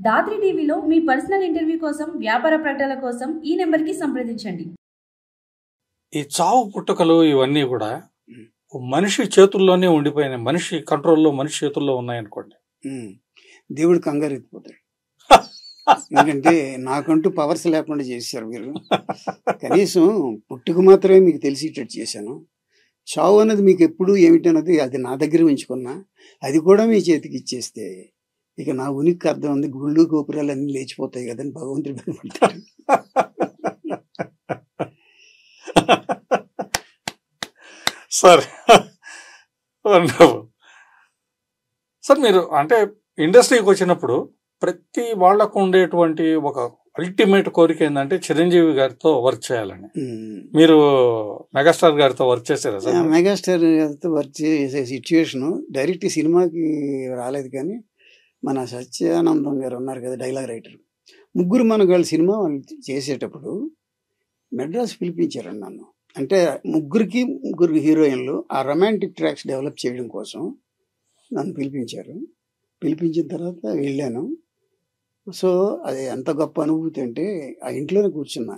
దాత్రి టీవీలో మీ personal interview కోసం, వ్యాపార ప్రకటనల కోసం ఈ నెంబర్కి సంప్రదించండి. ఈ చావు పుట్టుకలు ఇవన్నీ కూడా మనిషి చేతుల్లోనే ఉండిపోయినాయి. మనిషి కంట్రోల్లో, మనిషి చేతుల్లో ఉన్నాయనుకోండి. దేవుడు కంగారు ఎత్తిపోతాడు. ఎందుకంటే నాకంటూ పవర్స్ లేకుండా చేశారు మీరు. కనీసం పుట్టుకు మాత్రమే మీకు తెలిసేటట్టు చేశాను. చావు అన్నది మీకు ఎప్పుడు ఏమిటన్నది అది నా దగ్గర ఉంచుకున్నా, అది కూడా మీ చేతికి ఇచ్చేస్తే ఇక నా ఉనికి అర్థం ఉంది. గుళ్ళు గోపురాలు అన్నీ లేచిపోతాయి కదని భగవంతుడు భయపడతాడు. సరే సార్, మీరు అంటే ఇండస్ట్రీకి వచ్చినప్పుడు ప్రతి వాళ్లకు ఉండేటువంటి ఒక అల్టిమేట్ కోరిక ఏంటంటే చిరంజీవి గారితో వర్క్ చేయాలని. మీరు మెగాస్టార్ గారితో వర్క్ చేశారా సార్? మెగాస్టార్ గారితో వర్క్ చేసే సిచ్యువేషన్ డైరెక్ట్ సినిమాకి రాలేదు, కానీ మన సత్యానందం గారు ఉన్నారు కదా డైలాగ్ రైటర్, ముగ్గురు మనగాళ్ళు సినిమా వాళ్ళు చేసేటప్పుడు మెడ్రాస్ పిలిపించారండి నన్ను. అంటే ముగ్గురు హీరోయిన్లు ఆ రొమాంటిక్ ట్రాక్స్ డెవలప్ చేయడం కోసం నన్ను పిలిపించారు. పిలిపించిన తర్వాత వెళ్ళాను. సో అది ఎంత గొప్ప అనుభూతి అంటే ఆ ఇంట్లోనే కూర్చున్నా.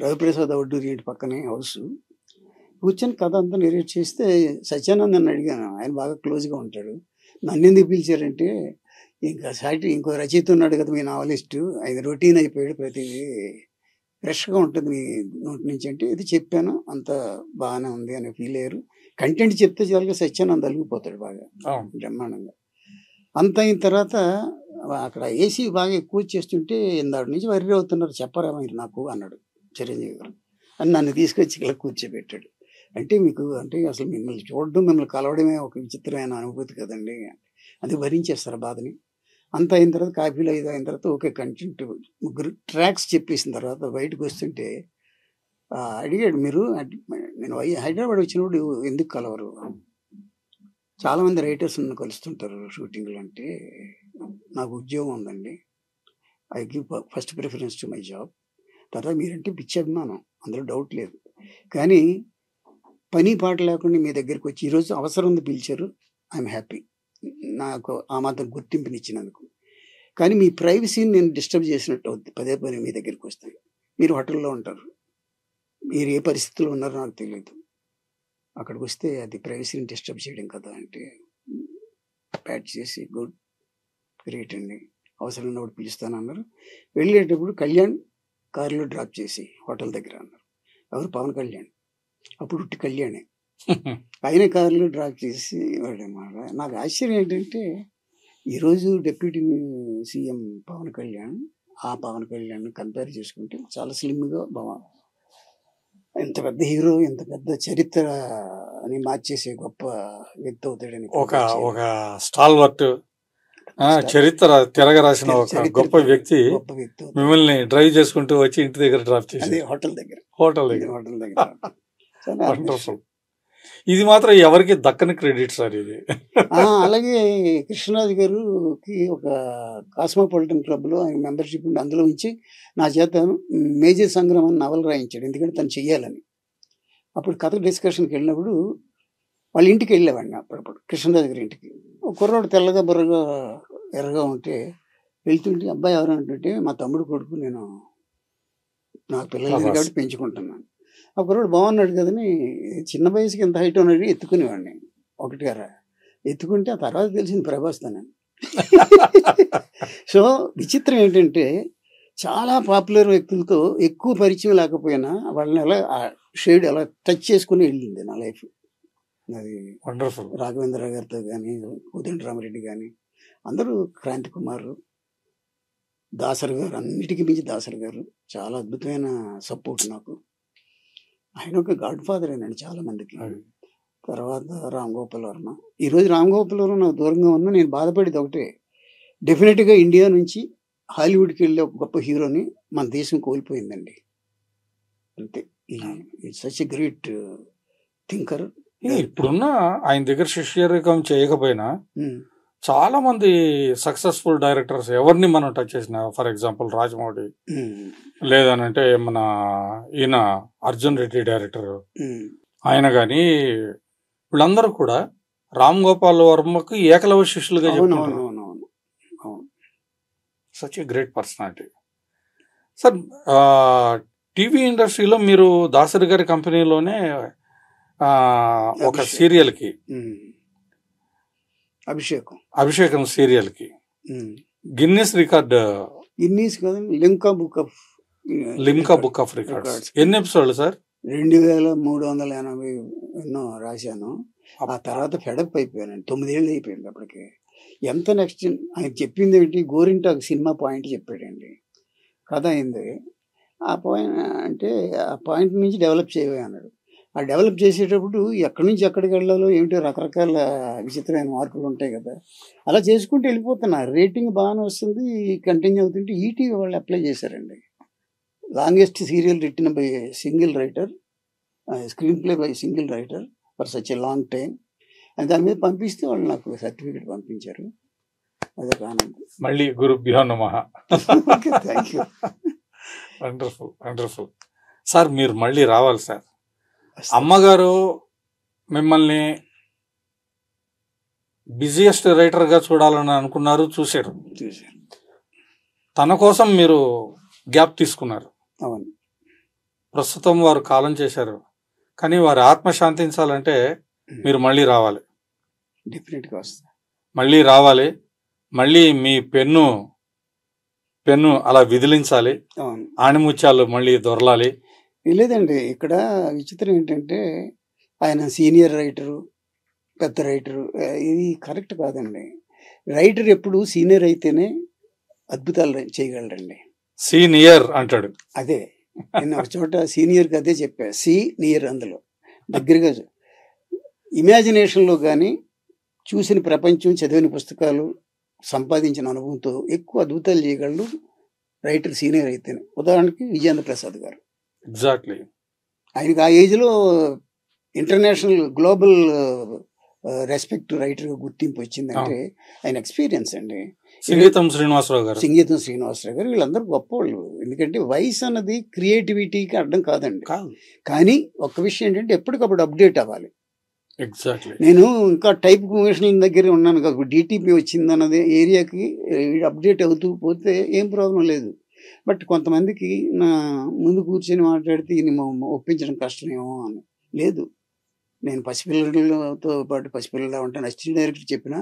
రవిప్రసాద్ అవుట్డోర్ ఇంటి పక్కనే హౌస్ కూర్చొని కథ అంతా నెరేట్ చేస్తే సత్యానంద్ అడిగాను. ఆయన బాగా క్లోజ్గా ఉంటాడు. నన్ను ఎందుకు పిలిచారంటే, ఇంకో రచయిత ఉన్నాడు కదా మీ నావలిస్టు, ఆయన రొటీన్ అయిపోయాడు, ప్రతిదీ ఫ్రెష్గా ఉంటుంది మీ నోటి నుంచి అంటే ఇది చెప్పాను. అంత బాగానే ఉంది అని ఫీల్ అయ్యారు. కంటెంట్ చెప్తే చాలుగా సత్యానంద్ అలిగిపోతాడు బాగా బ్రహ్మాండంగా. అంత అయిన తర్వాత అక్కడ ఏసీ బాగా ఎక్కువ చేస్తుంటే ఇందాటి నుంచి వర్రీ అవుతున్నారు, చెప్పరా మీరు నాకు అన్నాడు చిరంజీవి గారు. అని నన్ను తీసుకొచ్చి ఇలా కూర్చోబెట్టాడు. అంటే మీకు అంటే అసలు మిమ్మల్ని చూడడం, మిమ్మల్ని కలవడమే ఒక విచిత్రమైన అనుభూతి కదండి, అది భరించేస్తారు బాధని. అంత అయిన తర్వాత కాఫీలో ఇది అయిన తర్వాత ఓకే కంటెంట్ ముగ్గురు ట్రాక్స్ చెప్పేసిన తర్వాత బయటకు వస్తుంటే అడిగాడు, మీరు నేను హైదరాబాద్ వచ్చినప్పుడు ఎందుకు కలవరు? చాలామంది రైటర్స్ నన్ను కలుస్తుంటారు షూటింగ్లు. అంటే నాకు ఉద్యోగం ఉందండి, I give first preference to my job. తర్వాత మీరంటే పిచ్చి అభిమానం, అందులో డౌట్ లేదు. కానీ పని పాట లేకుండా మీ దగ్గరికి వచ్చి ఈరోజు అవసరం ఉంది పిలిచారు, ఐఎమ్ హ్యాపీ, నాకు ఆ మాత్రం గుర్తింపునిచ్చినందుకు. కానీ మీ ప్రైవసీని నేను డిస్టర్బ్ చేసినట్టు అవుద్ది పదే పదే మీ దగ్గరికి వస్తాయి. మీరు హోటల్లో ఉంటారు, మీరు ఏ పరిస్థితుల్లో ఉన్నారో నాకు తెలియదు, అక్కడికి వస్తే అది ప్రైవసీని డిస్టర్బ్ చేయడం కదా అంటే ప్యాట్ చేసి గుడ్ గ్రేట్ అండి, అవసరం ఉన్నప్పుడు పిలుస్తాను అన్నారు. వెళ్ళేటప్పుడు కళ్యాణ్ కారులో డ్రాప్ చేసి హోటల్ దగ్గర అన్నారు. ఎవరు? పవన్ కళ్యాణ్. అప్పుడు ఉట్టి కళ్యాణే ఆయన కారులో డ్రాప్ చేసి వాడమాట. నాకు ఆశ్చర్యం ఏంటంటే ఈరోజు డిప్యూటీ సీఎం పవన్ కళ్యాణ్ ఆ పవన్ కళ్యాణ్ కంపేర్ చేసుకుంటే చాలా స్లిమ్గా ఎంత పెద్ద హీరో, ఎంత పెద్ద చరిత్ర అని మార్చేసే గొప్ప వ్యక్తి అవుతాడని ఒక స్టాల్వర్ట్ చరిత్ర తిరగరాసిన ఒక గొప్ప వ్యక్తి మిమ్మల్ని డ్రైవ్ చేసుకుంటూ వచ్చి ఇంటి దగ్గర డ్రాప్ చేసి హోటల్ దగ్గర. ఇది మాత్రం ఎవరికి దక్కని క్రెడిట్ సార్ ఇది. అలాగే కృష్ణరాజు గారుకి ఒక కాస్మోపాలిటన్ క్లబ్లో ఆయన మెంబర్షిప్ ఉండి అందులో నుంచి నా చేత మేజర్ సంగ్రామ్ అని నవల రాయించాడు, ఎందుకంటే తను చెయ్యాలని. అప్పుడు కథ డిస్కషన్కి వెళ్ళినప్పుడు వాళ్ళ ఇంటికి వెళ్ళేవాడిని అప్పుడప్పుడు, కృష్ణరాజు గారి ఇంటికి. ఒక కుర్రాడు తెల్లగా బుర్రగా ఎర్రగా ఉంటే వెళ్తుంటే అబ్బాయి ఎవరు అంటుంటే మా తమ్ముడు కొడుకు, నేను నాకు పిల్లలు కాబట్టి పెంచుకుంటున్నాను. ఆ కుర్రాడు బాగున్నాడు కదని చిన్న వయసుకి ఎంత హైట్ ఉన్నాడు ఎత్తుకునేవాడిని, ఒకటి గారా ఎత్తుకుంటే ఆ తర్వాత తెలిసింది ప్రభాస్ తనని. సో విచిత్రం ఏంటంటే చాలా పాపులర్ వ్యక్తులతో ఎక్కువ పరిచయం లేకపోయినా వాళ్ళని ఎలా షేడ్ ఎలా టచ్ చేసుకుని వెళ్ళింది నా లైఫ్. అది వండర్ఫుల్. రాఘవేంద్ర గారితో కానీ, కోదండరామరెడ్డి కానీ, అందరూ, క్రాంతి కుమార్, దాసర్ గారు, అన్నిటికీ మించి దాసర్ గారు చాలా అద్భుతమైన సపోర్ట్ నాకు. ఆయన ఒక గాడ్ ఫాదర్ అయినాడు చాలా మందికి. తర్వాత రామ్ గోపాల్ వర్మ. ఈరోజు రామ్ గోపాల్ వర్మ నాకు దూరంగా ఉన్నా నేను బాధపడేది ఒకటే, డెఫినెట్గా ఇండియా నుంచి హాలీవుడ్కి వెళ్ళే ఒక గొప్ప హీరోని మన దేశం కోల్పోయిందండి, అంతే. Such a great thinker. ఇప్పుడున్న ఆయన దగ్గర శిష్యరికం చేయకపోయినా చాలా మంది సక్సెస్ఫుల్ డైరెక్టర్స్ ఎవరిని మనం టచ్ చేసిన, ఫర్ ఎగ్జాంపుల్ రాజమౌళి, లేదనంటే మన ఈయన అర్జున్ రెడ్డి డైరెక్టర్, ఆయన కానీ వీళ్ళందరూ కూడా రామ్ గోపాల్ వర్మకు ఏకలవ్య శిష్యులుగా చెప్తున్నారు. Such a great personality. Sir TV ఇండస్ట్రీలో మీరు దాసరి గారి కంపెనీలోనే ఒక సీరియల్కి అభిషేకం సీరియల్కి గిన్నీస్ రికార్డ్ గిన్నీస్ కదండి, లిమ్కా బుక్ ఆఫ్ రికార్డ్స్. ఎన్ని ఎపిసోడ్లు సార్? 2380 ఎన్నో రాశాను. ఆ తర్వాత ఫెడప్ అయిపోయానండి. 9 ఏళ్ళు అయిపోయింది అప్పటికి. ఎంత నెక్స్ట్ ఆయన చెప్పింది ఏంటి, గోరింటాకు సినిమా పాయింట్ చెప్పాడండి. కథ అయింది. ఆ పాయింట్ అంటే ఆ పాయింట్ నుంచి డెవలప్ చేయవే అన్నాడు. ఆ డెవలప్ చేసేటప్పుడు ఎక్కడి నుంచి ఎక్కడికి వెళ్ళాలో ఏమిటో రకరకాల విచిత్రమైన మార్పులు ఉంటాయి కదా, అలా చేసుకుంటూ వెళ్ళిపోతున్నారు. రేటింగ్ బాగానే వస్తుంది, కంటిన్యూ అవుతుంటే ఈటీవీ వాళ్ళు అప్లై చేశారండి. Longest serial written by single writer, screen play by single writer for such a long time అని దాని మీద పంపిస్తే వాళ్ళు నాకు సర్టిఫికేట్ పంపించారు. అదొక ఆనందం. మళ్ళీ గురుభ్యో నమః. Thank you. Wonderful wonderful. Sir మీరు మళ్ళీ రావాలి సార్. అమ్మగారు మిమ్మల్ని బిజియెస్ట్ రైటర్గా చూడాలని అనుకున్నారు, చూశారు. తన కోసం మీరు గ్యాప్ తీసుకున్నారు. అవును. ప్రస్తుతం వారు కాలం చేశారు, కానీ వారి ఆత్మ శాంతించాలంటే మీరు మళ్ళీ రావాలి. డెఫినెట్గా వస్తా. మళ్ళీ రావాలి, మళ్ళీ మీ పెన్ను అలా విదిలించాలి, ఆణిముత్యాలు మళ్ళీ దొరలాలి. లేదండి, ఇక్కడ విచిత్రం ఏంటంటే ఆయన సీనియర్ రైటరు, పెద్ద రైటరు, ఇది కరెక్ట్ కాదండి. రైటర్ ఎప్పుడు సీనియర్ అయితేనే అద్భుతాలు చేయగలరండి. సీనియర్ అంటాడు. అదే నేను ఒక చోట సీనియర్కి అదే చెప్పా, సీనియర్ అందులో దగ్గరగా ఇమాజినేషన్లో కానీ చూసిన ప్రపంచం, చదివిన పుస్తకాలు, సంపాదించిన అనుభవంతో ఎక్కువ అద్భుతాలు చేయగలరు రైటర్ సీనియర్ అయితేనే. ఉదాహరణకి విజయేంద్ర ప్రసాద్ గారు. ఎగ్జాక్ట్లీ. ఆయనకి ఆ ఏజ్లో ఇంటర్నేషనల్ గ్లోబల్ రెస్పెక్ట్ రైటర్గా గుర్తింపు వచ్చిందంటే ఆయన ఎక్స్పీరియన్స్ అండి. సింగీతం శ్రీనివాసరావు గారు వీళ్ళందరూ గొప్పవాళ్ళు. ఎందుకంటే వయసు అన్నది క్రియేటివిటీకి అడ్డం కాదండి. కానీ ఒక్క విషయం ఏంటంటే ఎప్పటికప్పుడు అప్డేట్ అవ్వాలి. ఎగ్జాక్ట్లీ. నేను ఇంకా టైప్ కమిషన్ దగ్గర ఉన్నాను కదా, డిటిపి వచ్చింది అన్నది ఏరియాకి అప్డేట్ అవుతూ పోతే ఏం ప్రాబ్లం లేదు. బట్ కొంతమందికి నా ముందు కూర్చొని మాట్లాడితే ఈయన ఒప్పించడం కష్టమేమో అని లేదు. నేను పసిపిల్లలతో పాటు పసిపిల్లలా ఉంటాను. అసిస్టెంట్ డైరెక్టర్ చెప్పిన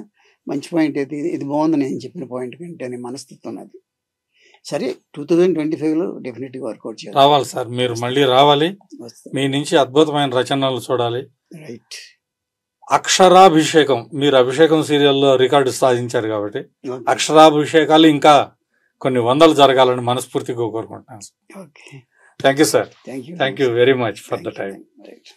మంచి పాయింట్ అయితే ఇది బాగుంది, నేను చెప్పిన పాయింట్ కంటే అనే మనస్తత్వం అది. సరే, 2025లో డెఫినెట్గా వర్కౌట్ చేయాలి. రావాలి సార్, మీరు మళ్ళీ రావాలి. మీ నుంచి అద్భుతమైన రచనలు చూడాలి. రైట్. అక్షరాభిషేకం, మీరు అభిషేకం సీరియల్లో రికార్డు సాధించారు కాబట్టి అక్షరాభిషేకాలు ఇంకా కొన్ని వందలు జరగాలని మనస్ఫూర్తిగా కోరుకుంటున్నాను. Okay. Thank you sir. Thank you. Thank you very much for the time. Right.